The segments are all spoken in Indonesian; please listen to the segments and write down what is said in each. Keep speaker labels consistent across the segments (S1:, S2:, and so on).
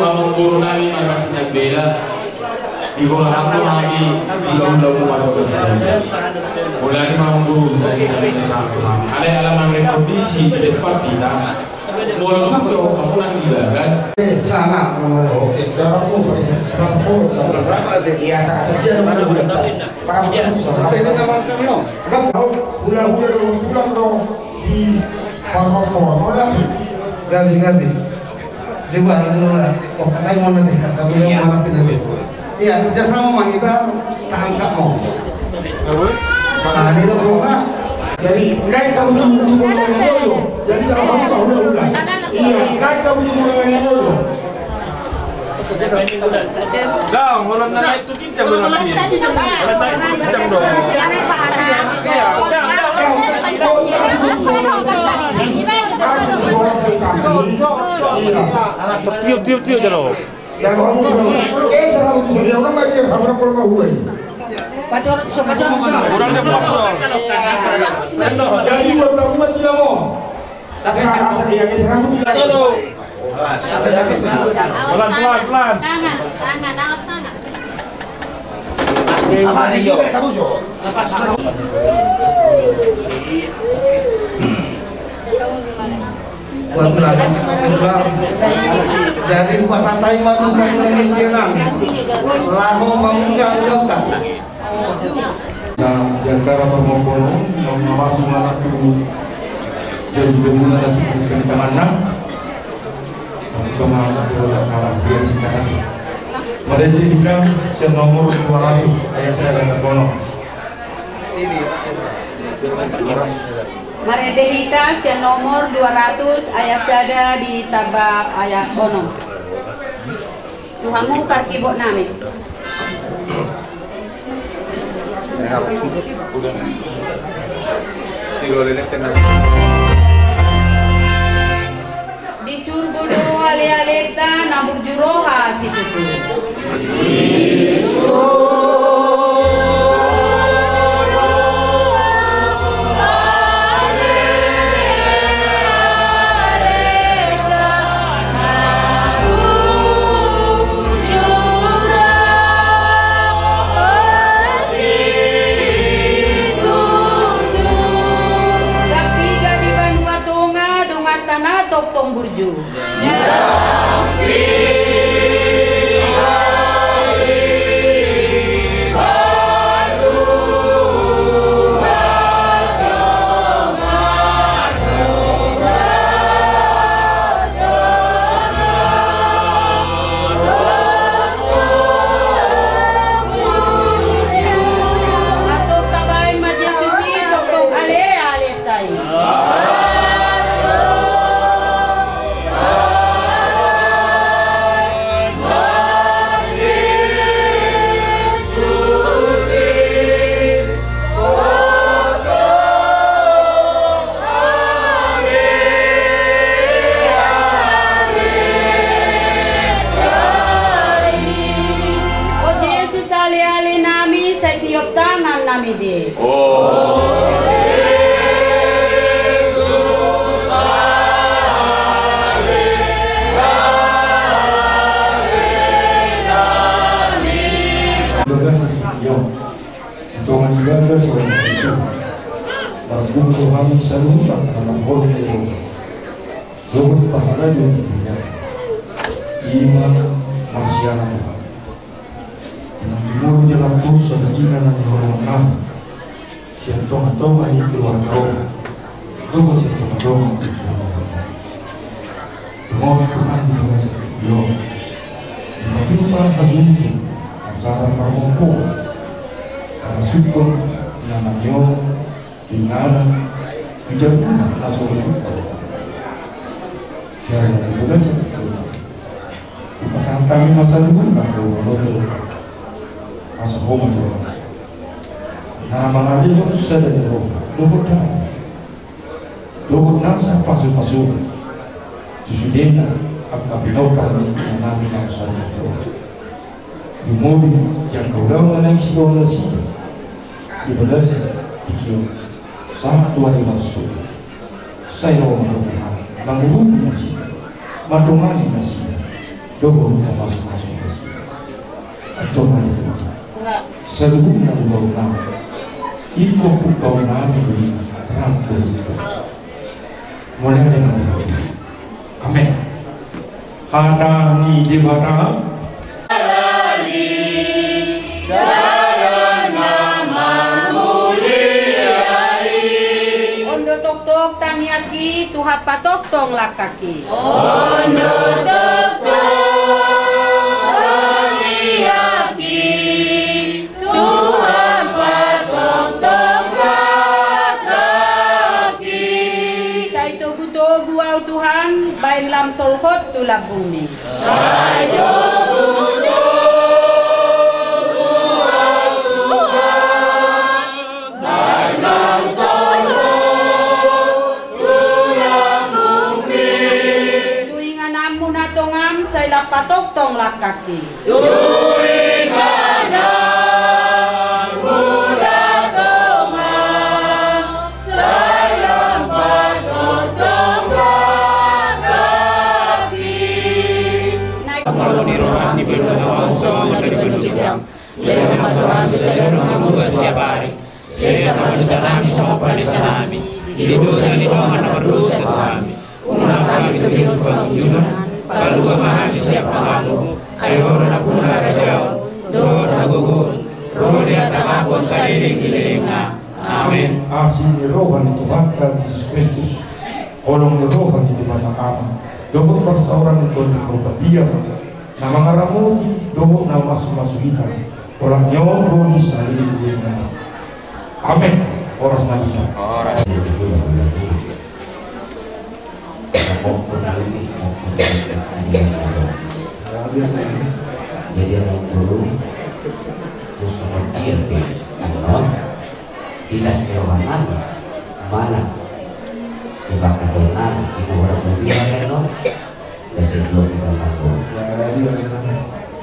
S1: mamang guru nami markasnya bela di kolam tuh lagi di daun-daun pada besar. Mulai mamang guru dari satu ada alam mereka kondisi di depan kita. Mulai itu kamu nanti digagas.
S2: Lama, oke. Dalam umur, sama-sama biasa asasian baru bulan. Para pengusaha. Apa ini nama kami no? Kenapa tahu hula-hula dong, tulang dong di Papua. Modal gabi-gabi. Coba lah. Oh, katanya mau nanti asal yang mana nanti. Iya, kerjasama mah kita tangkap mau. Nah, ini tuh rumah. Jadi, naik kamu untuk mengenai bodoh. Jadi kalau kamu tahu udah. Iya, naik kamu untuk mengenai bodoh.
S3: Dah, orang naik itu kincang dong. Naik itu kincang dong. Tiup jero.
S2: Yang kamu selalu dia orang lagi orang perlu huwe.
S3: Kurang dia kosong.
S2: Jadi buat kamu tidak mau. Asal dia keserang tidak.
S3: Pelan.
S4: Tangan, awas tangan.
S2: Apa sih kamu Jo? Jadi puasa tai matu pasang kenang. Selalu mengunggah-unggah.
S1: Di acara permohonan yang mengawasi anak itu jam-jaman ada seperti kemana kemana acara biasa sekarang. Mereka dibilang nomor 200 ayat saya dan terkono.
S5: Mareditas yang nomor 200 ayat sada di tabak ayat ono. Tuhanmu parkibot nami. Di surbodo ale-aleta nabur juroha situ. Burju. Atau tabain maja susi tok ale tai.
S1: Tuhan selalu dalam hal itu, doa pahala dunia, iman masyarakat, yang timur dalam kursus iman yang hormat, siapa tahu ini keluar tahu, doa siapa tahu doa Tuhan dengan setia, tapi Tuhan azumi acara permompo, karena syukur namanya Dinara tidak pernah langsung berbuka dan juga seperti itu sampai masa dulu nggak tahu masa homo itu nah mengalir itu sudah dari luhut nasa pasu susudena apa binaukan yang nabi yang sudah itu di mobil yang kau dah mengenai siapa sih di belas itu sangat luar biasa. Saya mau Tuhan, menghubungi nasi, madungan nasi, doon na masuk-masuk atau mana seluruh bau nama itu kau nami rambut mulai dengan amin hata ni di bata
S5: ondo tok-tok taniaki tuha patok tong lakaki
S6: ondo tok-tok taniaki tuha patok tong lakaki
S5: sai togu-togu au Tuhan bain lam solhot tulak bumi
S6: sai togu-togu
S5: sai la patok tong lakaki
S6: tuingana muda tongan sai la patok tong lakaki
S3: Kalau di rumah di bawah so dari bercicam lewat Tuhan bisa rumah gua setiap hari sesama dosa kami sama pada kami di dosa di doa nomor dosa kami umat kami itu di pengunjungan Palu mahal siapa kamu, ayo orang pun ada jauh, doa gugur, roh dia sama pun keliling-kelilingnya, amin.
S1: Asih rohani Tuhan Yesus Kristus, kolong rohani di mata kami, doa perseorangan itu berubah dia, nama ngaramuti, doa nama masuk kita, orang nyoba bisa keliling-kelilingnya, amin. Orang selanjutnya.
S7: Jadi orang guru terus dia Allah dikasih rohana mana dibakar rohana itu orang mobil kan kasih dua kita tahu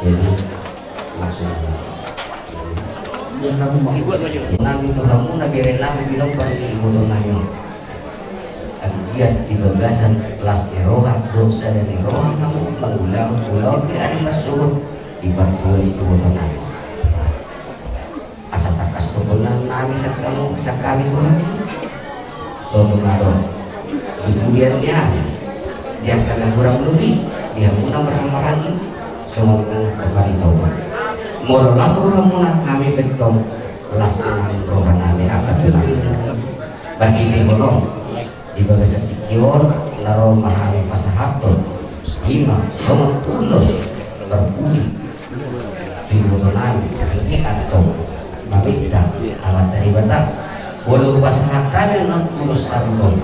S7: jadi langsung nabi itu kamu nabi rela bilang pergi ibu donanya dia di bagasan kelas eroha dosa dan eroha kamu mengulang-ulang tidak ada masuk di batu itu botonan asal takas botonan nami sekali pun suatu ngado kemudiannya dia akan kurang lebih dia muna beramaran semua kembali tahu moralas orang muna kami betul kelas dengan rohan nami akan bagi dimulong di bagasan kior naro mahal pasahaton lima sama pulos berpuli di botonan ini atau mamita alat dari batang walau pasahatan non pulos sabun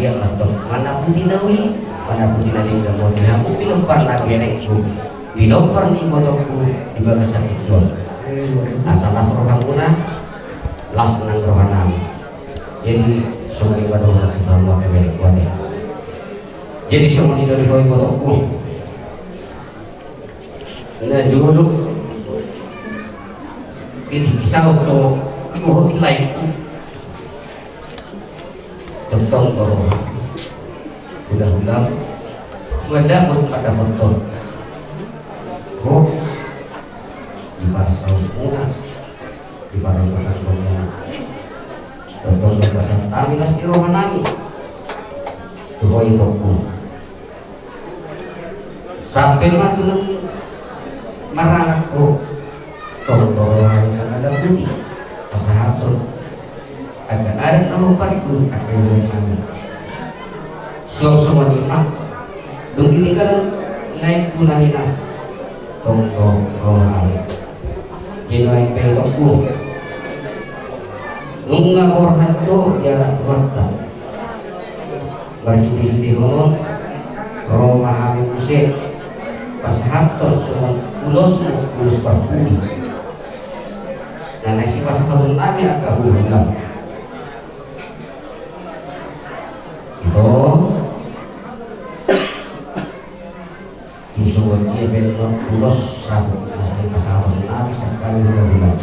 S7: dia atau mana putih nauli mana putih nanti udah mau dihampuk pilompar lagi nekku pilompar di botolku di bagasan kior asal asal rohanguna las nang rohanam jadi sungguh badoh kita mau kemek kuat jadi semua di dari kau botolku nah dulu ini bisa untuk mau lain tentang corona udah pun pada betul di pasal muna di barang-barang muna tentang berpasan kami nasi rohanami tuh itu sampai matu marah aku tolong yang ada budi pasahatun agak ada nama parikun akan kami semua nikmat dong ditinggal naik punahina tolong rohani jenuai pelokku nunga orang itu jarak kota berhenti-henti ngomong roh mahami musik pasahatun semua kulus berpuli dan nasi pasahatun nabi agak ulang itu musuh dia belok kulus sabuk nasi pasahatun nabi sekali ulang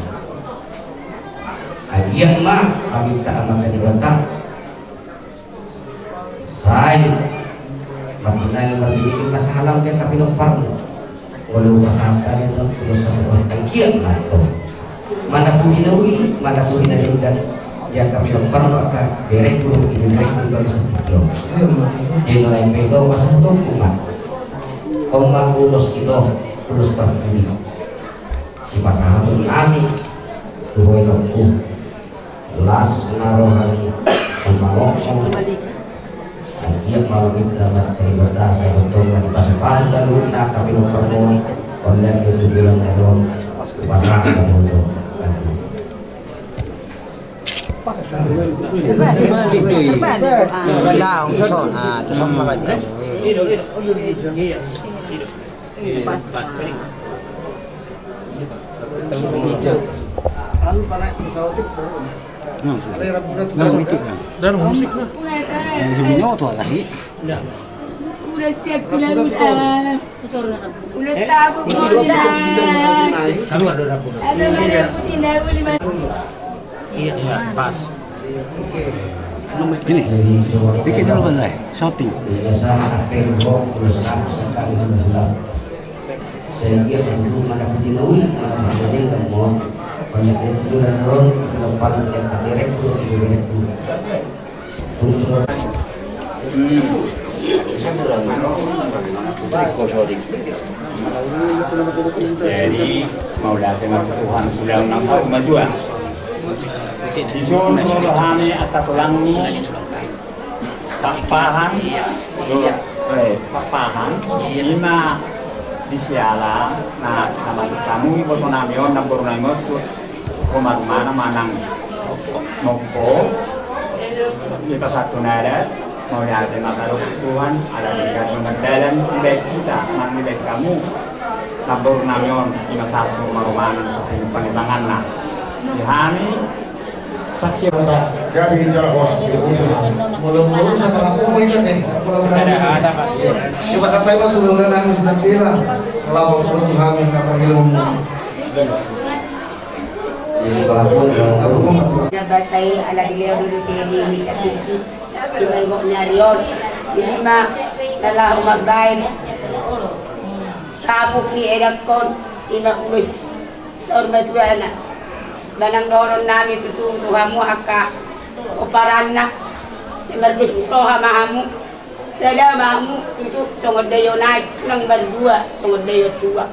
S7: agiat mah kami tak amat dibatang saya makinai berbini masalah dia tapi lupa Kalau pasangan itu terus orang tangkian atau mana pun dinawi, mana pun dinajurkan yang kami lakukan maka direktur bagi seperti yang lain itu pasang itu umat urus itu urus terpilih si pasangan itu kami dua itu las narohani sama ngomong dia malam itu dapat beribadah saya betul di pasukan selalu nak kami mempermohon oleh itu bilang terus pasangan untuk
S6: udah siap pulang udah tahu ada mana putih daun lima
S3: iya pas
S8: ini bikin dulu kan shooting
S7: sehingga untuk mana dinawi mana jadi kamu banyak itu dan orang ke depan yang tak direktur itu
S9: jadi mau datang ke Tuhan sudah nampak kemajuan disuruh rohani atau tulangmu papahan papahan lima disiala nah sama kamu ibu namion nabur namion komar mana manang moko di satu nada mau datang ke Tuhan ada di dalam baik kita mang baik kamu nabur namion lima satu marumanan seperti panitangan nah dihani saksi
S2: dari jalan mulu-mulu sama aku mau ingat
S3: ada Pak
S2: ya pas sampai waktu dulu nangis dan bilang selama aku Tuhan yang ilmu
S7: jadi aku
S5: Nabasai ala dia dulu tadi katiki dimengok nyarion lima dalam rumah baik sabuk ni edakon ina ulus sorbat anak banang doron nami tutu tuhamu aka oparana semerbis toha mahamu sada mahamu itu songod dayo naik nang berdua songod dayo tua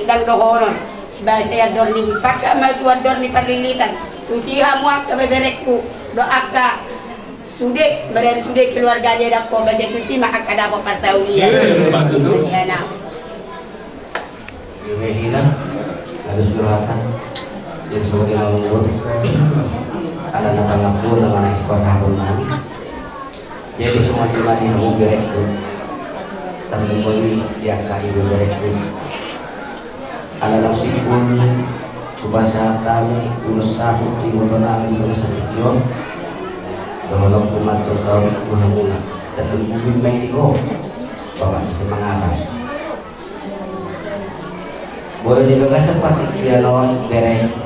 S5: dang dohoron bahasa ya dorni pakai matuan dorni palilitan tusihamu aka beberekku do aka sude berari sude keluarganya dako bahasa itu sih mak aka dapat persaulian masih anak
S7: hilang harus berhati jadi sebagai malu ada nama nama sekolah pun jadi semua dimana yang berek itu terlebih dia kaya berek itu ada nasi pun subasa kami urus satu timur benang di bawah sedikit dalam umat tersebut berhubungan dan lebih medio bapak semangat boleh juga seperti dia lawan berek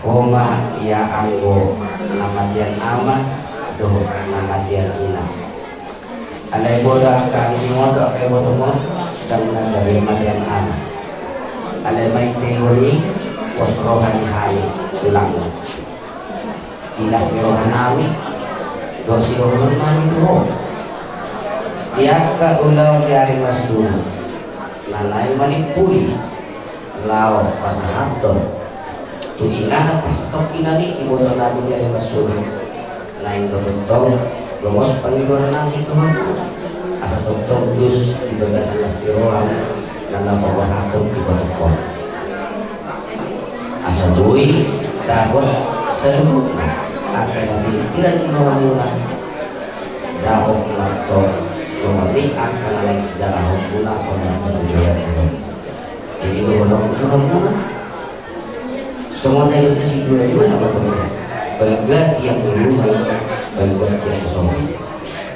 S7: Oma ya anggo nama dia amat doh nama dia ina alai boda kami moda kayak bodoh dan dari matian amat alai mai teori wasrohani hai ulang ilas rohanami dosi rohanami doh dia ke ulau dari masuk nanai manipuri lau pasahabto tu ingat pas tok inali ibu nabi dari masuk lain dotong gomos panggilan nang itu asa tok dus di bagasan astirohan nana bawa hakun di botol asa bui dapat seru akan pikiran di mula dahok laptop somari akan naik sejarah hukuna pada penjualan jadi bodoh itu hukuna semua dari si dua apa berbeda bagat yang berubah bagat yang kosong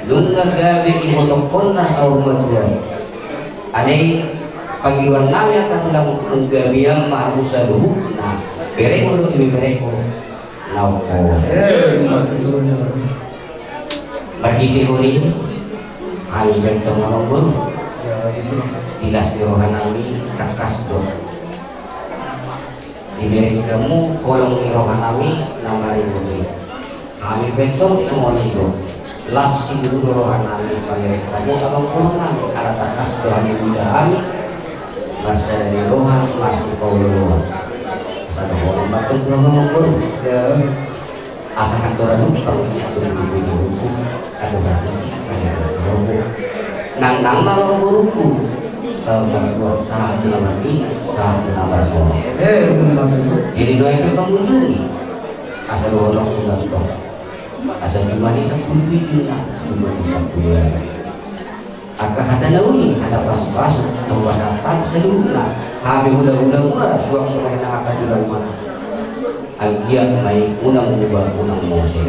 S7: lunga gabe imotongkon na sa umatwan anay pag-iwan namin ang katulang menggabi ang maabusa luhuk na bereko lo imibereko naupo magiging ulit Ani bentong nomor dilas di rohanami kakas do diberi kamu kolong di rohanami 6.000. Kami bentong semua nido las dulu rohanami panggil kamu kalau kurang ada kakas do ani muda ami masa dari rohan masih kau rohan sada orang batuk nomor asa kantor numpang satu minggu hukum ada berarti kayak nang malam guruku sama buat saat lagi saat nabar kau jadi doa itu mengunjungi asal orang pulang kau asal cuma di sepuluh lah cuma di 10 agak ada nauni ada pas-pas nomor satan seluruh habis udah murah suap-suap yang akan udah mana agian baik unang ubah unang mose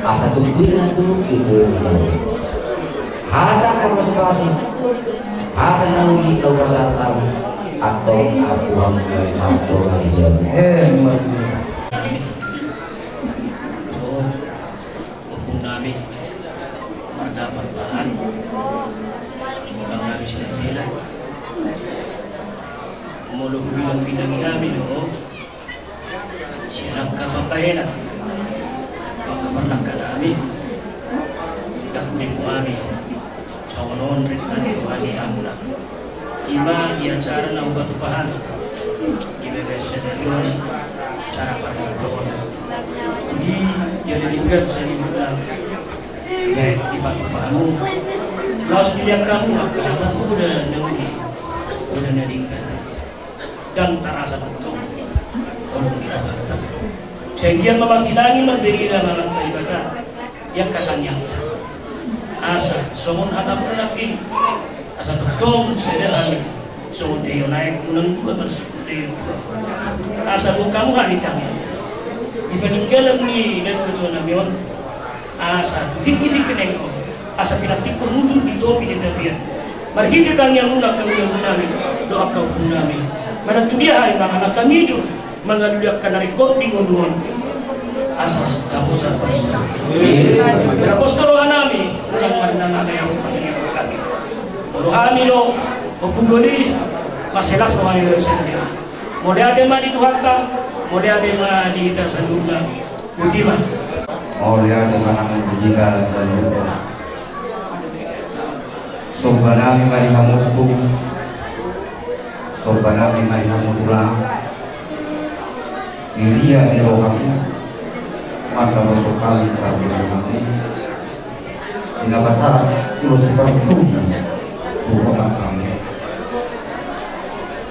S7: asal tujuan itu ada konspirasi, ada nauni kau satan atau aku mulai mampu lagi jadi.
S10: Hukum nabi, marga pertahan, orang nabi sudah bilang, mulu bilang kami loh, siapa kapapaina, maka pernah kami, tak menipu kami. Soalon rentani wali amuna ima di acara na ubat upahan ibebes sedarion cara paripon ini jadi linggar saya dibilang di batu pahanu laos dilihat kamu apa udah nauni udah nadingkan dan terasa betul tolong kita bantam sehingga memakilangi memberi dalam ibadah yang katanya asa somun atap lagi asa tutong sedahani so deyo naik unang dua masuk deyo asa bu kamu hari kami di peninggalan ni dan ketua namion asa tinggi kenengko asa pinatikon muncul di topi di tapian marhidi kang yang unak kang ulang nami doa kau pun nami mana tu dia hari anak kami itu mengaduliakan dari kau di ngunduan asas kapusan perisa berapos kalau nami ulang marina yang panggil lagi rohani lo hubungi masalah rohani lo sendiri mode ada mah di Tuhatta mode ada mah di tersaluna budiman
S2: mode ada mah di tersaluna sobana mari hamuku sobana mari hamutula diria di rohamu maka bentuk kali kami tidak pasal terus seperti bukan kami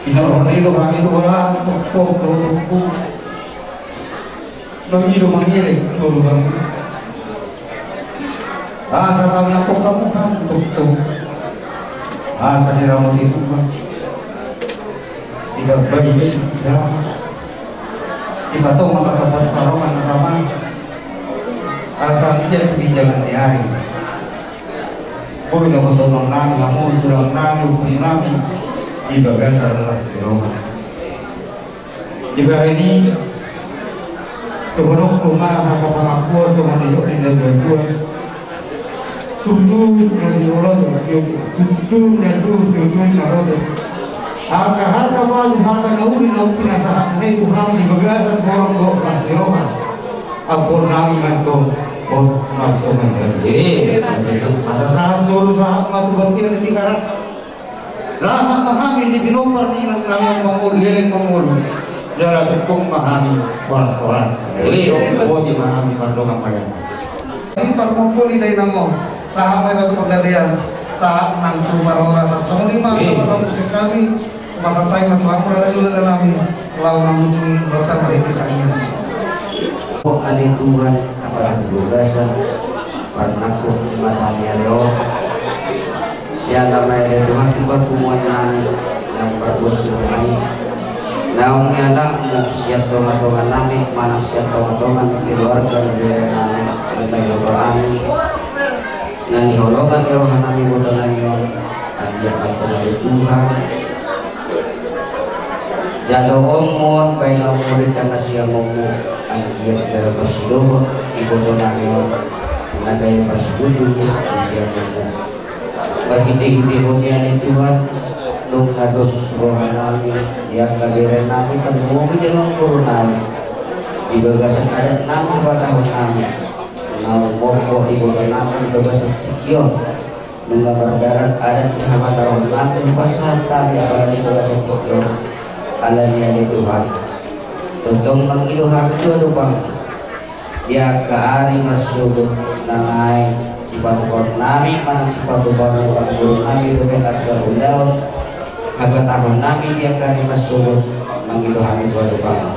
S2: tidak orang itu kami itu orang tuk mengiru kamu asa kami aku kamu tuk asa diramu itu tidak baik kita tahu maka dapat taruhan pertama asal dia kebijakan di hari boleh dapat tolong nami namun tulang nami hukum nami di bagian sarana di rumah di bagian ini kebenaran rumah maka pengaku semua dijuk di dalam dua tutup dan diolot tutup dan tutup narod harta masuk harta nauri pinasahan itu kami di bagian orang go pas di rumah ampun nami mantong mantong masa sahur sahab matu batir di karas sahab mahami di pinopar di inang nami mengul leleng mengul jala tukung mahami waras bodi mahami pandongan pada ini terkumpul di namo sahab itu pegadaian sahab nantu marora sama lima musik kami masa time Tuhan berada di dalam lawan muncul berkat dari kita ini
S7: ada Tuhan apa tugasan pernahku matanya leo siapa nama ada Tuhan berkumuan yang berbusumai naung anak siap tomat-tomat nami mana siap tomat-tomat keluarga dari nami baik berani nani hologan kerohan nami bodoh nami ajar apa Tuhan jalo omon baino murid karena siang momo anjir terpesido ibu donanyo nagay pasbudu isiapunda berhiti-hiti hunian Tuhan nung nados rohan namin yang kabiran namin penuhi dalam kurunai di bagasan adat nama batahun namin namun mongko ibu dan namin di bagasan tikion nung bergaran adat di hamatahun namin pasahan kami apalagi bagasan tikion alanya di Tuhan tentang mengiluhan kedupang dia keari masuk nanai sifat kon nami manang sifat kon guru nami lebih agak undang agak tahun nami dia keari masuk mengiluhan kedupang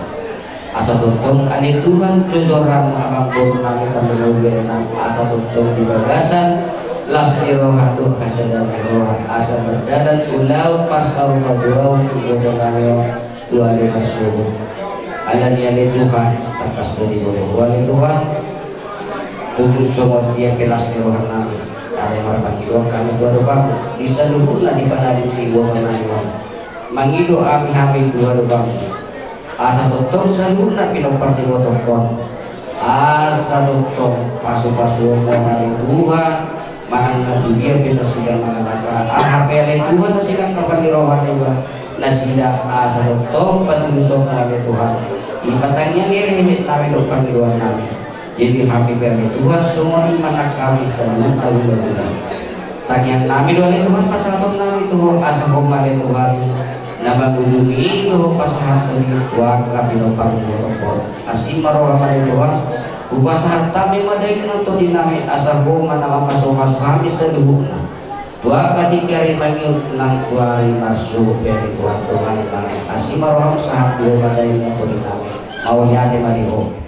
S7: asa tuntung ani Tuhan tujuran abang guru nami kandungan nami asa tuntung di bagasan las irohadu hasadan irohan asa berdadan ulau pasal kaduau ibadah nami dua lima subuh alanya Tuhan atas dari boleh Tuhan untuk semua dia kelas rohan nami ada marpan hidup kami dua bang bisa luhurlah di pada di bawah nami mangido ami hami dua bang asa tutong saluhurlah pinopar di bawah kon asa tutong pasu-pasu dari Tuhan manang dunia kita sedang mengalahkan ahapele Tuhan sedang kapan di rohan juga nasida asa tutong patulusok dari Tuhan ibatangnya nilai kami dok panggilan kami jadi kami beri Tuhan semua iman kami sebelum tahun-tahun tanya kami doa Tuhan pasahan kami Tuhan asal kembali Tuhan nama gunungi Tuhan pasahan kami Tuhan kami dok panggilan Tuhan asim maroh kami Tuhan upasahan kami madai untuk dinami asal nama masuk kami seduhuna Tuhan ketika manggil nang Tuhan masuk dari Tuhan asim maroh sahat Tuhan madai untuk dinami maunya di Mario.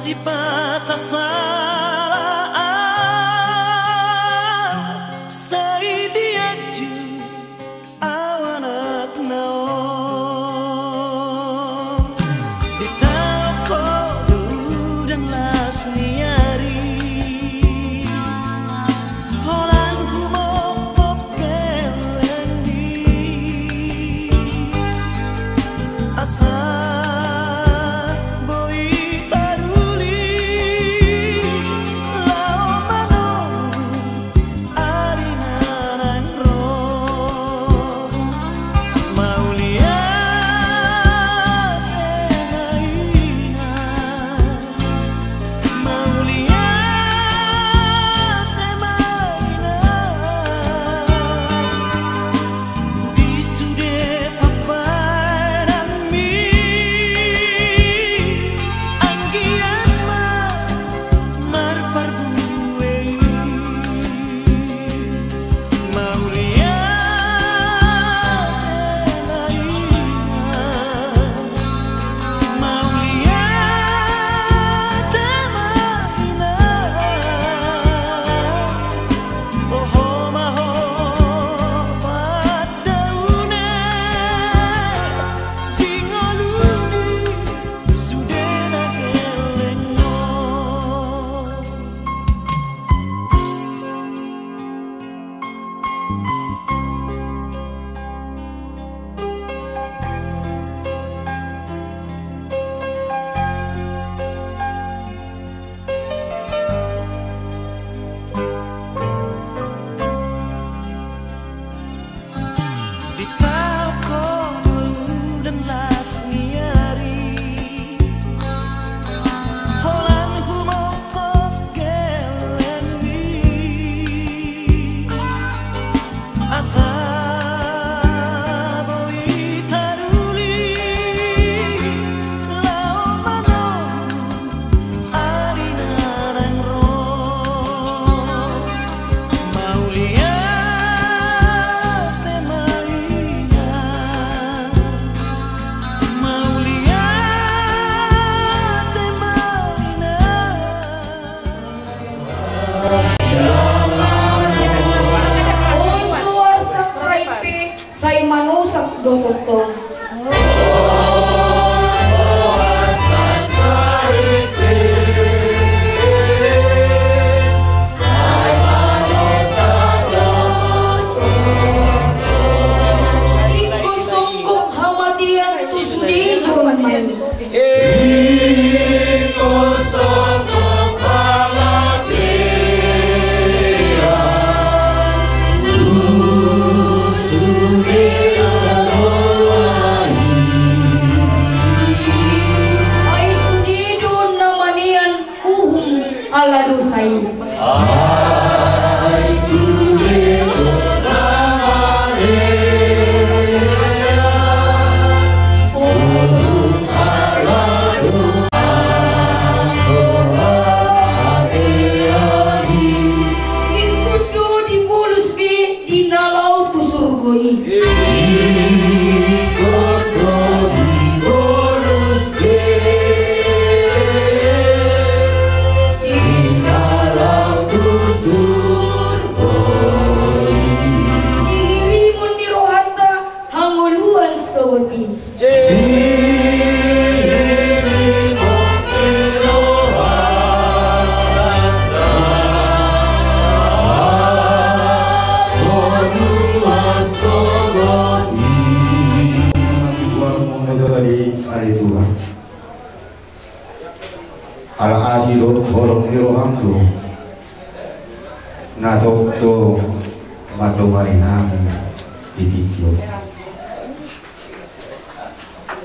S11: masih patah salah sai diaju awanak naon di toko dulu dan lasmiari holan humokop kelendi asa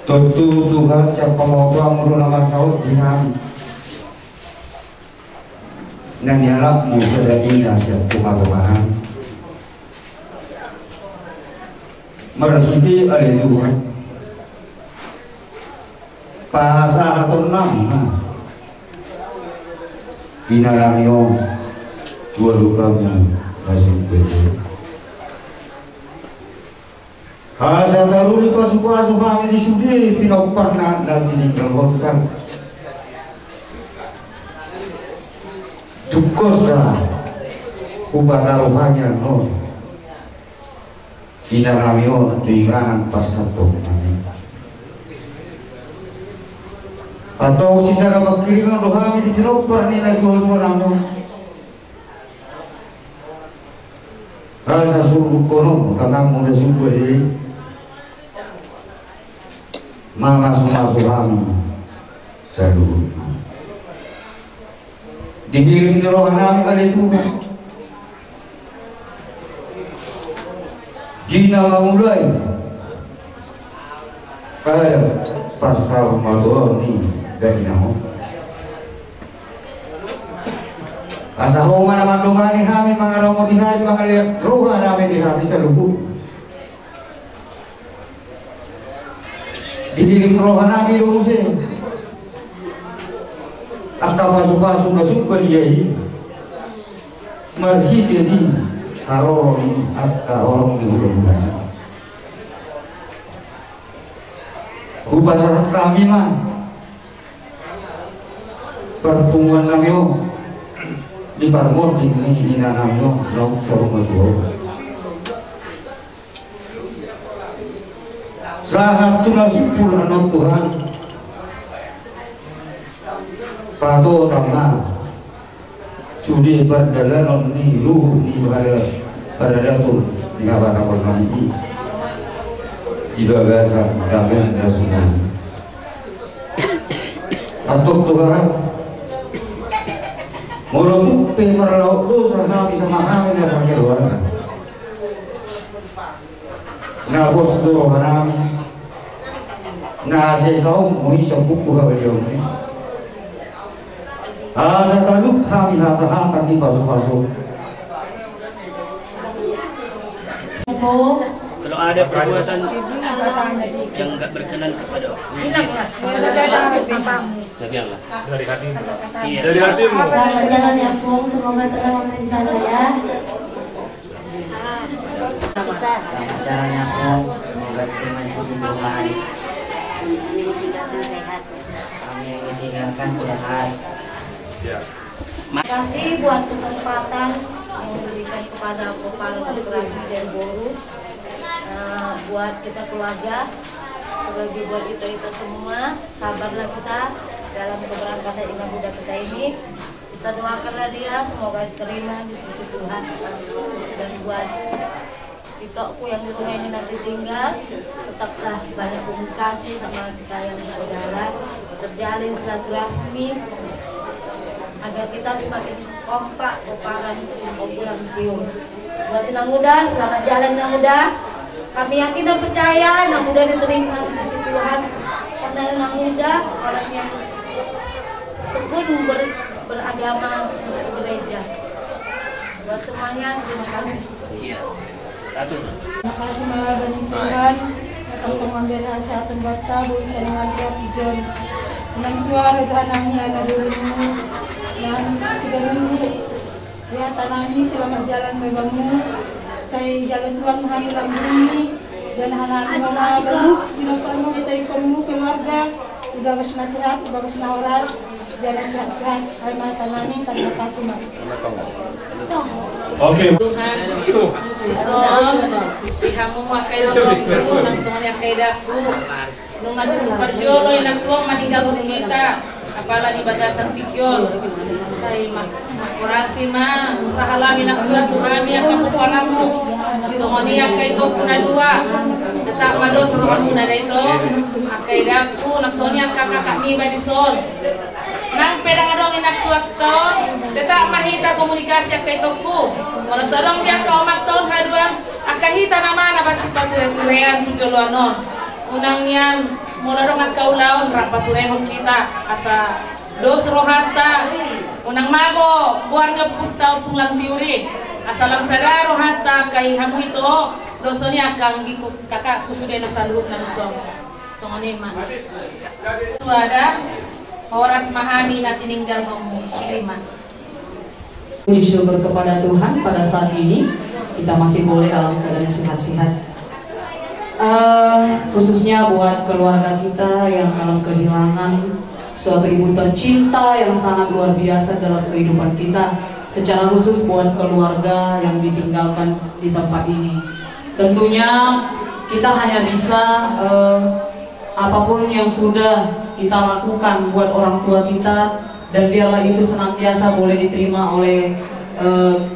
S2: Tentu Tuhan siapa mau amuru nama saud dihami dan diharap musuh dan nasihat pengagamahan merhenti oleh Tuhan bahasa atau nama inalamio dua lukamu masih betul Hasa taruli pasukan kami di sudi pinok pernah dan ini kelhotan Sukosa ubataruhanya no inaramion tuinganan pasato kami atau sisa dapat kiriman rohami di piropar ni nasuhul namu rasa suruh kono tentang muda sumber ini mama masuk kami seluruh dikirim ke rohani kali Tuhan Jina memulai pada pasal madoni dari nama asa ho mana mandungani kami mangaramo dihay mangaliat roha namin di kami sa lubuk dikirim roha namin lumusin akka pasuk-pasuk na sumpaliyahi marhiti di haroroni akka orang di hulu-hulu Kupasahan kami mah perpunguan namyo di parmod di ina namyo no sarung matuo sahat tu nasipul anak Tuhan pato tamna sudi berdalanon ni ruh ni pada datul di kapan kami jika bahasa damai dan semua atuk Tuhan mulut pemerlau dosa kami sama kami dan sama keluarga na bos doro kami na sesau muisau buku kawaliom ni asa kalup kami hasahatan di pasuk-pasuk
S10: kalau ada perbuatan yang enggak berkenan kepada
S12: dari hatimu.
S10: Iya.
S12: Dari hatimu.
S4: Jangan ya Pung, semoga terlewat di sana ya.
S7: Selamat jalan ya Pung, semoga terima di sisi Tuhan. Kami yang ditinggalkan sehat.
S13: Terima kasih buat kesempatan yang diberikan kepada Kepala Koperasi dan Boru. Buat kita keluarga, terlebih buat kita semua, sabarlah kita dalam keberangkatan Imam Buddha kita ini. Kita doakanlah dia semoga diterima di sisi Tuhan. Dan buat kitokku yang di rumah ini nanti tinggal, tetaplah banyak komunikasi sama kita yang di saudara, terjalin silaturahmi agar kita semakin kompak, koparan, pulang tiung. Buat Inang Muda, selamat jalan Inang Muda. Kami yakin dan percaya Inang Muda diterima di sisi Tuhan karena Inang Muda orang yang tekun beragama untuk gereja. Buat semuanya terima kasih.
S10: Iya.
S6: Terima kasih Bani Tuhan atas pengambil kesehatan bata bu ikan ngadap John. Senang tua regananya ada dirimu dan 3 minggu ya tanami selamat jalan bebamu. Saya jalan Tuhan mengambil bumi dan anak-anak mama baru hidupmu kita ikomu keluarga bagus nasihat bagus nawaras jalan sehat-sehat hai tanami terima kasih mak.
S12: Oke.
S4: Tuhan Isol ihamu makai rodokku nang semuanya kaidaku nung ngadu parjolo inak tuang maninggal kita apala di bagasan pikyon saya makurasi ma sahalami nak dua turami akan kepalamu songoni yang kaito kuna dua tetap mados rohamu nada itu akai daku nak songoni yang kakak ni bani sol nang pedang adong inak tuak ton tetap mahita komunikasi akai toku kalau sorong biang kau mak ton haduan akahita nama na basi paturean tujoloanon unang nian murarong at kaulaon rapaturehon kita asa dos rohata unang mago guar ngeputau pulang tiuri asalang sadaro hatta kay hamu ito dosoni akang giku kakakku sudah nasaluk na song songone man itu ada horas mahami na tininggal kamu terima.
S14: Puji syukur kepada Tuhan pada saat ini kita masih boleh dalam keadaan yang sehat-sehat. Khususnya buat keluarga kita yang dalam kehilangan suatu ibu tercinta yang sangat luar biasa dalam kehidupan kita, secara khusus buat keluarga yang ditinggalkan di tempat ini. Tentunya kita hanya bisa apapun yang sudah kita lakukan buat orang tua kita, dan biarlah itu senantiasa boleh diterima oleh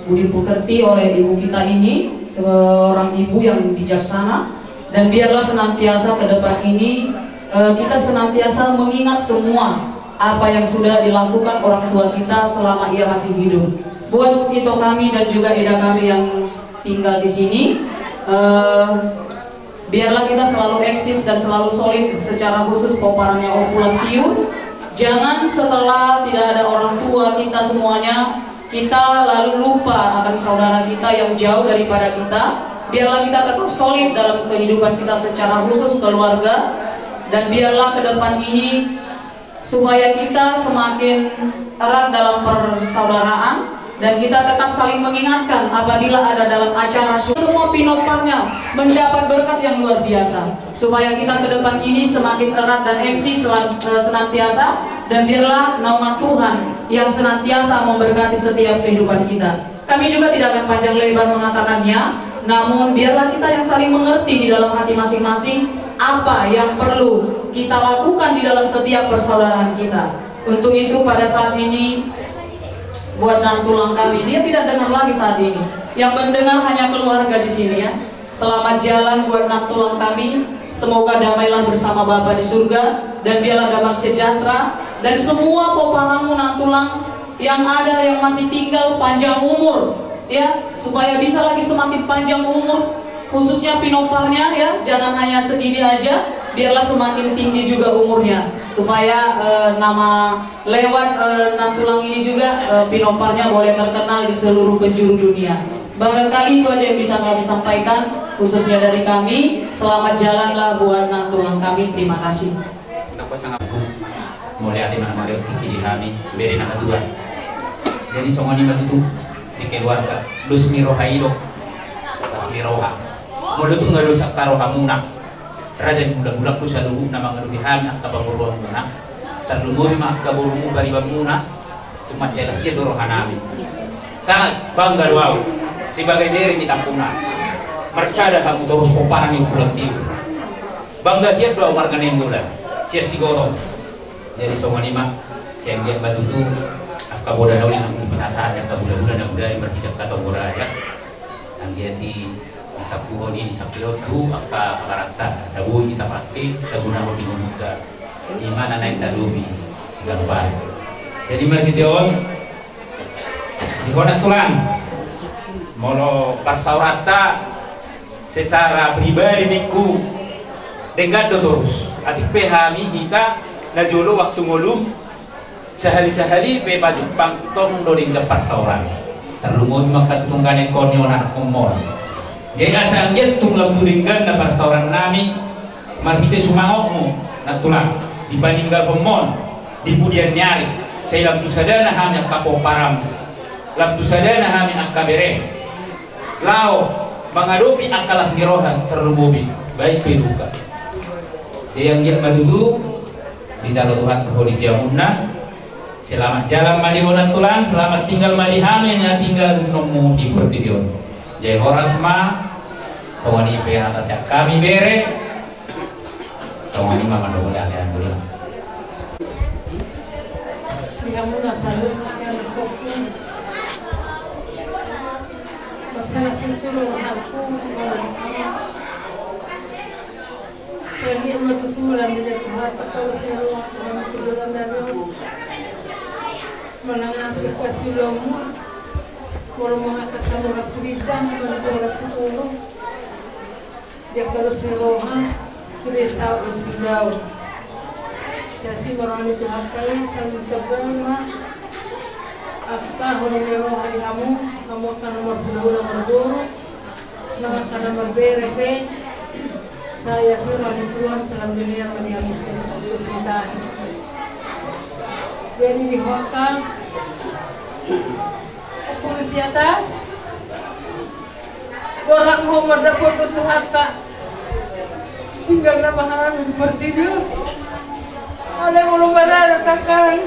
S14: budi pekerti oleh ibu kita ini, seorang ibu yang bijaksana, dan biarlah senantiasa ke depan ini kita senantiasa mengingat semua apa yang sudah dilakukan orang tua kita selama ia masih hidup. Buat Ito kami dan juga Eda kami yang tinggal di sini, biarlah kita selalu eksis dan selalu solid, secara khusus poparannya Opulang Tiu. Jangan setelah tidak ada orang tua kita semuanya, kita lalu lupa akan saudara kita yang jauh daripada kita. Biarlah kita tetap solid dalam kehidupan kita secara khusus keluarga, dan biarlah ke depan ini supaya kita semakin erat dalam persaudaraan, dan kita tetap saling mengingatkan apabila ada dalam acara semua pinoparnya mendapat berkat yang luar biasa, supaya kita ke depan ini semakin erat dan eksis senantiasa, dan biarlah naungan Tuhan yang senantiasa memberkati setiap kehidupan kita. Kami juga tidak akan panjang lebar mengatakannya, namun biarlah kita yang saling mengerti di dalam hati masing-masing apa yang perlu kita lakukan di dalam setiap persaudaraan kita. Untuk itu pada saat ini, buat nantulang kami, dia tidak dengar lagi saat ini. Yang mendengar hanya keluarga di sini ya. Selamat jalan buat nantulang kami. Semoga damailah bersama Bapa di surga, dan biarlah damai sejahtera, dan semua poparanmu nantulang yang ada yang masih tinggal panjang umur ya, supaya bisa lagi semakin panjang umur, khususnya pinoparnya ya, jangan hanya segini aja, biarlah semakin tinggi juga umurnya, supaya nama lewat nantulang ini juga pinoparnya boleh terkenal di seluruh penjuru dunia. Barangkali itu aja yang bisa kami sampaikan, khususnya dari kami. Selamat jalanlah buat nantulang kami. Terima kasih.
S15: Mulai ada mana ada tinggi di kami, beri nama Tuhan. Jadi songan ini batu di keluarga, dus miroha ido, tas miroha. Mulut tu nggak dosa karoha munak. Raja budak-budak tu selalu nama ngaduh kami akka baburuan munak. Terlumuri mak akka baburumu bari bamuna, tu macam sia doroha nami. Sangat bangga doau sebagai diri di tampuna. Mersada kamu terus koparan yang pulas itu. Bangga dia doa warga nembulan, sia sigoro. Jadi songan ini mak siang dia batu tu. Kaboda daun yang berasal dari kaboda dan budaya berhidup kata boraja, anggiati disapu ini disapu tu apa karakter sabu kita pakai kaguna hobi muda di mana naik talubi sigapan. Jadi mari kita di kota tulang mono parsaurata secara pribadi niku dengan terus atik pehami kita najolo waktu ngolum sehari-sehari beba Jepang tong doring depan sauran terlumui maka tungganen konyo anak umur jadi asal tunglam turinggan depan sauran nami marhite sumangokmu natulang dibandingkan pemon di pudian nyari saya lam tusadana hami akapoparam lam tusadana hami akabere lao mengadopi akalas girohan terlumui baik peduka jadi yang madudu di jalan Tuhan kehodisi amunna. Selamat jalan madihonan tulang, selamat tinggal madihamen ya tinggal nomu di Portidion. Jai horasma, sawani pe atas ya kami bere, sawani mama dole alian dulu.
S6: Dihamuna salut yang berkopun, masalah sentuh aku jadi betul-betul di depan atau seru orang kebetulan dari menangani aplikasi lomu, kalau mengatakan orang tulisan, orang tulis, dia kalau seroha sudah tahu sidau. Jadi orang itu hakali sambil terbenam, apakah orang seroha di kamu akan nomor 2, nomor 2, nomor BRP. Saya suruh di Tuhan selama dunia mendiami kesulitan. Jadi di hotel polisi atas orang mau mendapat untuk harta tinggal nama haram seperti dia Oleh mulu berada takkan.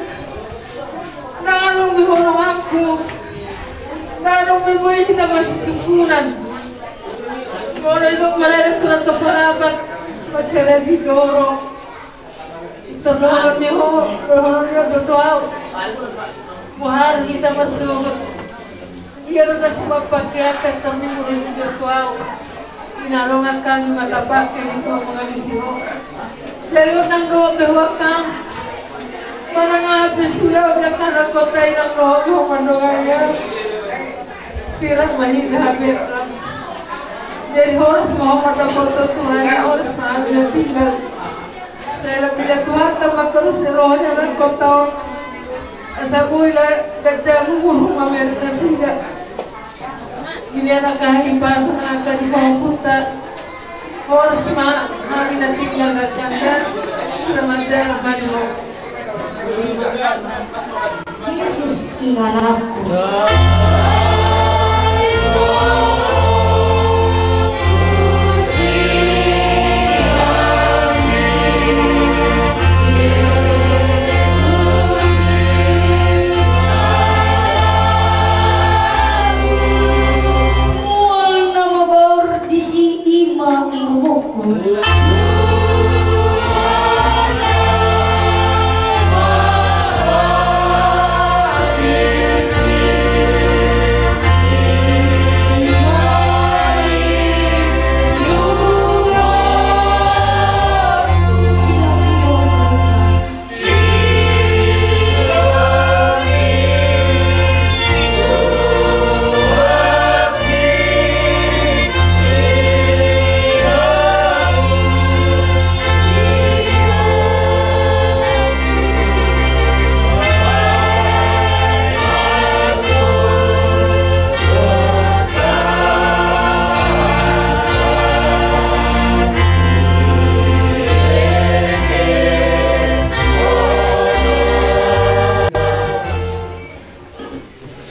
S6: Nanganong bihorong aku. Nanganong bibuhay kita masih sempurnan. Kalau itu berada tulang keparapat. Masih ada di dorong. Terlalu ni ho, terlalu berdoa. Buhar kita masuk. Ia sudah sebab pakaian kami mulai berdoa. Inalongan kami mata pakai itu menghabisi ho. Saya nang doa behwakang. Mana ngabis sudah karena kota yang doa mandonganya. Sirah mahida habis. Jadi harus mau pada kota Tuhan harus maafnya tinggal. Saya bila Tuhan tambah terus rohnya dan kota. Asa buila kerja guru Amerika Serikat. Ini anak kahipas anak kahibah puta. Harus kami nanti yang canda selamat jalan balik.
S13: Yesus ingat aku.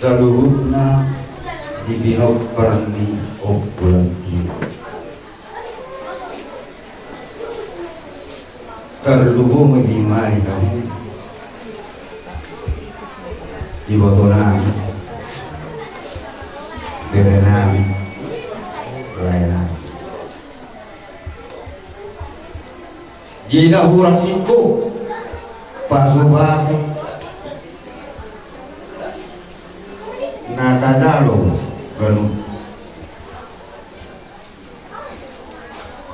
S2: Saluhutna dibilog parni o bulantiyo. Terlugo magimari kamu iboto nami bere nami raya nami jika hurang siko paso-paso natazalo kanu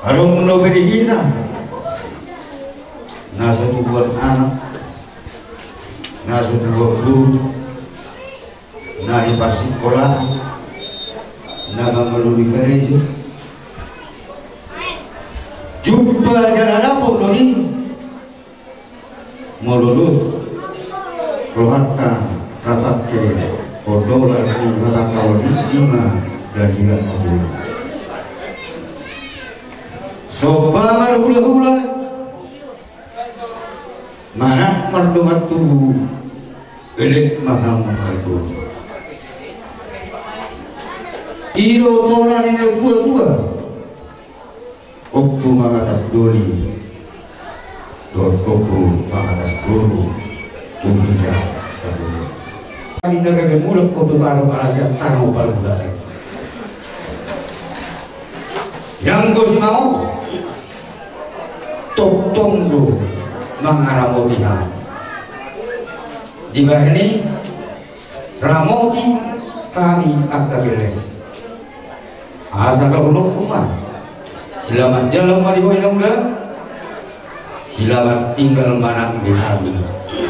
S2: kalau mundo kita nasa tubuhan anak nasa tubuhan guru na di sekolah na mengeluri gereja jumpa jalan apa lagi mau lulus rohata kapake kodolan di kawan lima dan juga kabur. Sobat hula-hula, mana merdoat tubuh, elek maham itu. Iro toran ini dua-dua, waktu mengatas doli, waktu mengatas dulu, kuhidah sabun. Kami negara mulut kau taruh alasan taruh paling mudah. Yang kau mau, tong tu mengaramoti di bawah ini ramoti kami agak geleng. Asal uluk kumah, selamat jalan mari wahai muda, selamat tinggal manang di kami,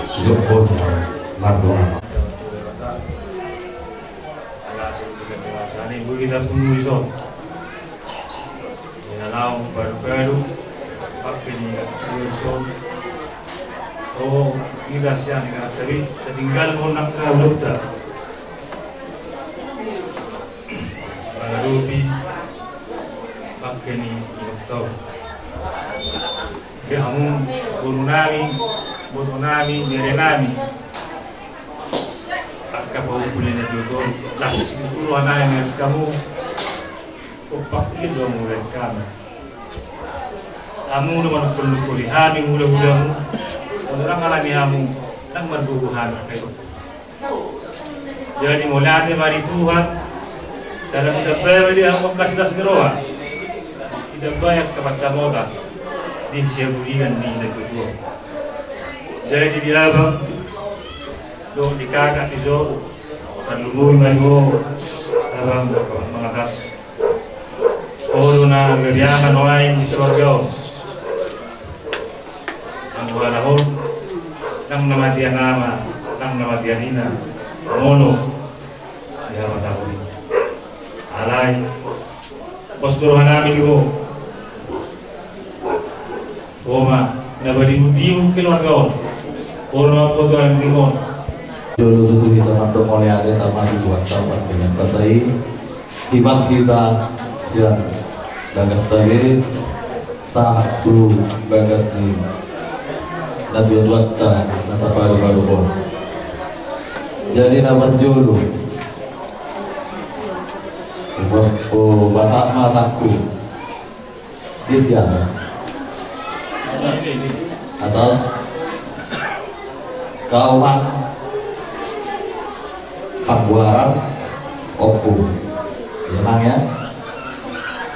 S2: hidup kota mardona.
S16: Ibu kita pun bisa inalau baru-baru pakai ni bisa oh ini rahsia ni kan tapi tinggal mau nak ke dokter baru bi pakai ni dokter dia kamu guru nami merenami kapal boleh nak duduk lah sepuluh anak yang kamu opak itu mulai kamu udah mana perlu kuliah mudah-mudahan orang alami hamu nang marbubuhan kayo. Jadi mulai ate mari Tuhan sarang dabbay di ang kasdas geroa. Dabbay at kapat sa moda din siya buligan ni nagdugo. Jadi di labang do di kakak iso kanlumuy man mo habang mga kas. Oro na gabiyakan wain di surga. Ang walahon nang namatian nama, nang namatian ina, mono ya matahuli. Alay, poskuruhan namin ko. Oma, nabaliw-diw keluarga. Oro po tuan limon.
S17: Jodoh tutu kita mantu oleh ada tamat buat sahabat dengan pasai imas kita siang bagas tadi saat tu bagas ni nabi tuata nata baru pun jadi nama jodoh oh batak mataku di si atas kauman pangguaran opung ya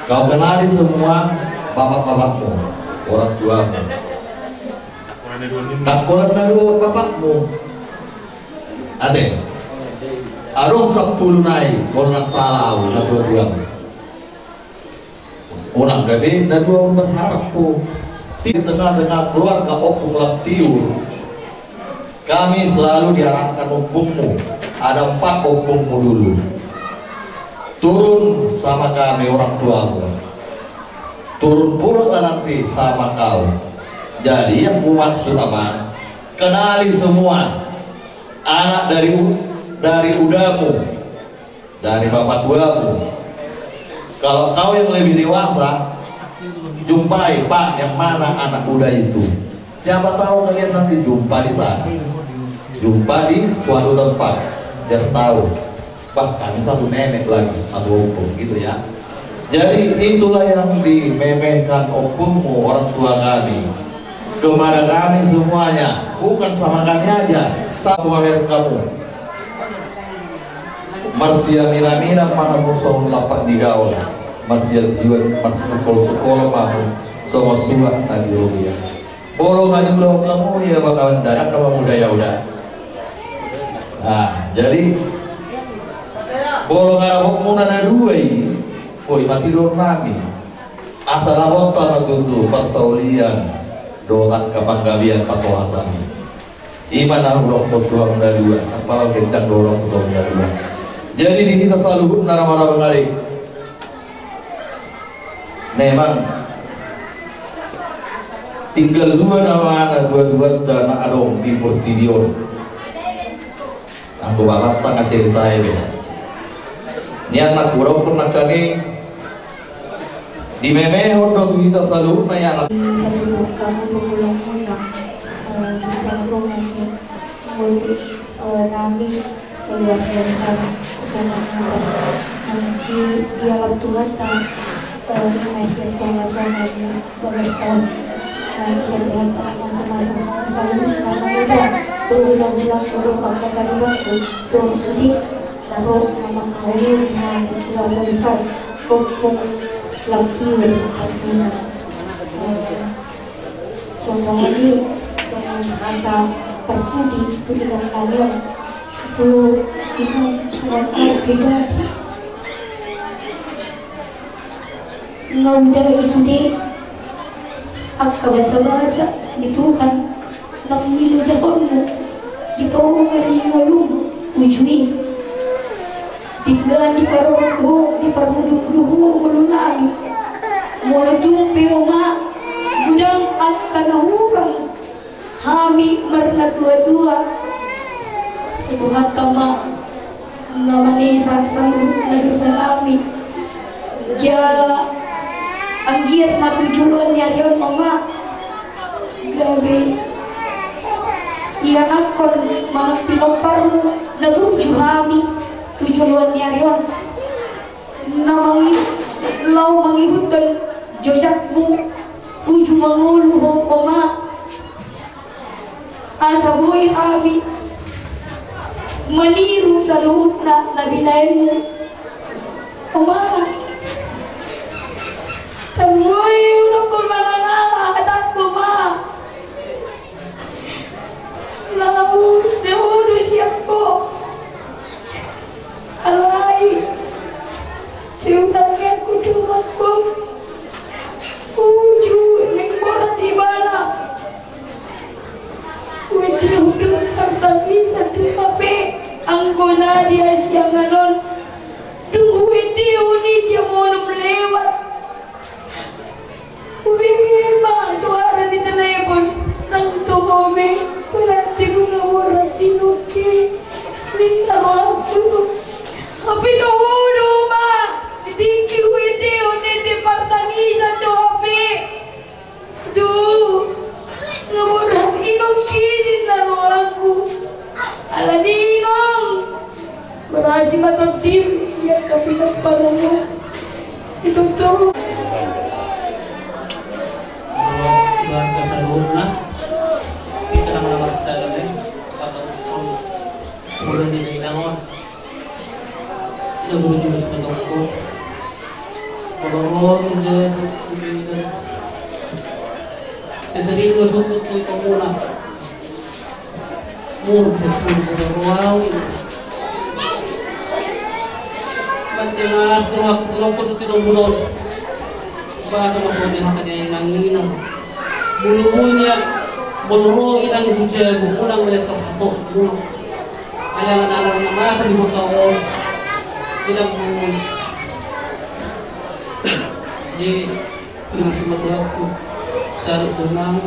S17: kau kenali semua bapak-bapakmu, orang tuamu. Tak kurang dari bapakmu. Ade, arung 10 naik, orang salah na dua-dua. Orang gabi dan dua berharap po. Di tengah-tengah keluarga opung Lamtiur, kami selalu diarahkan opungmu. Ada 4 opungmu dulu. Turun sama kami orang tuamu, turun pula nanti sama kau. Jadi yang ku maksud apa? Kenali semua anak dari udamu, dari bapak tuamu. Kalau kau yang lebih dewasa, jumpai Pak yang mana anak muda itu. Siapa tahu kalian nanti jumpa di sana, jumpa di suatu tempat, biar tahu. Pak, kami satu nenek lagi, satu opung gitu ya. Jadi itulah yang dimemehkan opungmu, orang tua kami, kepada kami semuanya, bukan sama kami aja, satu pamer kamu. Marsia mina maha kosong lapak di gaul, marsia jiwa, marsia tukol mahu, semua suat tadi ya. Bolong aja udah kamu ya bakalan darat kamu muda ya udah. Nah, jadi bolong arabok muna na duay koy matiror nami asal abota matutu persaulian dolan kapanggabian patoasan iman na urok potuang na dua apalau kencang dorong potuang na dua. Jadi di kita selalu narama-narama ngari memang tinggal dua nama dua dan adong di Portidion aku bakat tak ngasih saya beda. Ini anak kurang pernah kami di meme hodok kita selalu nanya anak.
S6: Kamu berpulang pulang di kampung ini, kami keluarga besar kebanyakan atas nanti di alam Tuhan tak masih keluarga ini bagai tahun nanti saya lihat masuk selalu nama muda berulang-ulang pakai kalimatku doa sudi. Lalu nama kau yang keluarga besar Opung Lamtiur artinya suasana ini kata perkudi itu dengan kalian itu surat pribadi ngaudah isudi akka bahasa di Tuhan nang nilu jahonmu ditolong di ngalum ujui tinggal di paruh di parmuduh melunami mula tumpi oma gudang akan orang hami merna tua satu hatama namanya sang nadusan kami jala anggir matu juluan nyarion oma gabe iya nakon manat pinoparmu naguju hami tujuan nyarion namangi lau mangihutan jojakmu uju mangulu ho oma kami meniru sa luhut na binayan mo. Oma, tamoy unukul manangat ko ma. Nahudu siap ko. Alay, siutan ko dumat ko. Uju ning borat ibana. Wedi udah tertagi satu kafe anggona dia siang ganon. Tunggu wedi uni jamu lewat. Wingi ma suara di telepon nang tuhome berarti nunga warati nuki linda aku. Tapi tuh ma ditinggi wedi uni di partangi satu kafe. Tuh ngamuran inong kini naro aku ala ninong kurasi matodim ya kabinet paramu itu tuh
S18: luar keseluruhan lah kita nama saya deh atau bulan ini nangon kita guru juga sebenarnya kalau dia sesering nusukut tu kamuna mur setur ruau mancenas doa tulong pun tidak mudah bahasa masuk di hati yang nangina bulu-bulunya bodoro idang hujan pulang melihat terhatok pulang ayah anak-anak masa di tahun tidak pun jadi terima kasih aku saya tenang,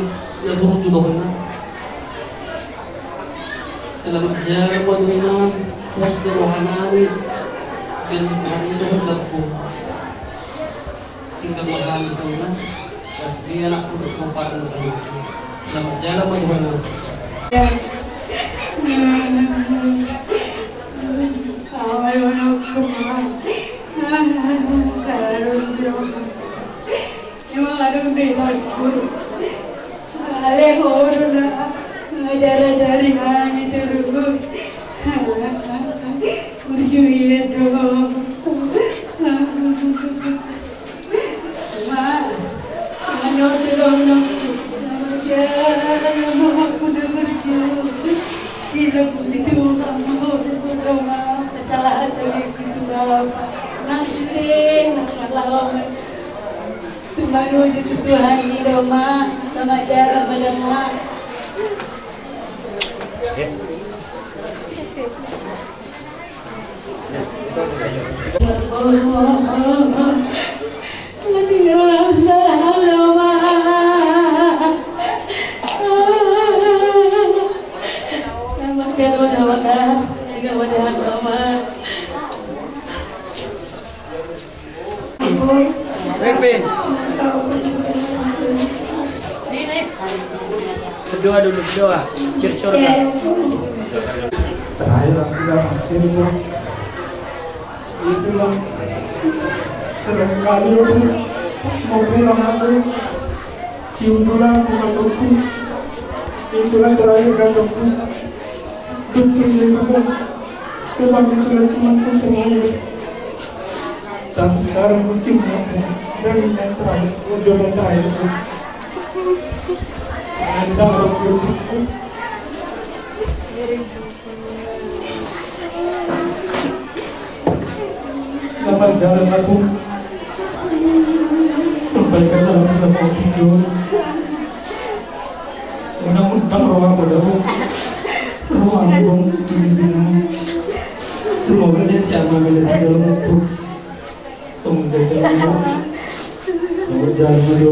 S18: ya guru juga benar. Selamat jalan buat Imam, puas kerohani dan hari itu berlaku. Tinggal makan di sana, pasti anak untuk memparang sana. Selamat jalan buat Imam.
S6: Aduh guru, aleh horona ngajar-ajari mami terus, berjuang dong, ma, manor dong, jangan mau aku berjuang, sila itu kamu dong, kesalahan itu apa, nanti malah menuju Tuhan di rumah sama jalan mendengar. Tinggal salah rumah.
S10: Berdoa dulu, berdoa. Biar surga.
S1: Terakhir aku datang sini pun itulah seringkali aku mau pulang aku cium pulang kantongku itulah terakhir kantongku betul itu pun memang itulah cuma terakhir dan sekarang aku cium dan yang terakhir udah yang terakhir anda harus berpikir dapat jalan aku sampaikan salam sama video undang-undang ruang padaku ruang bom tulisan semoga saya siapa bila di dalam waktu semoga jalan video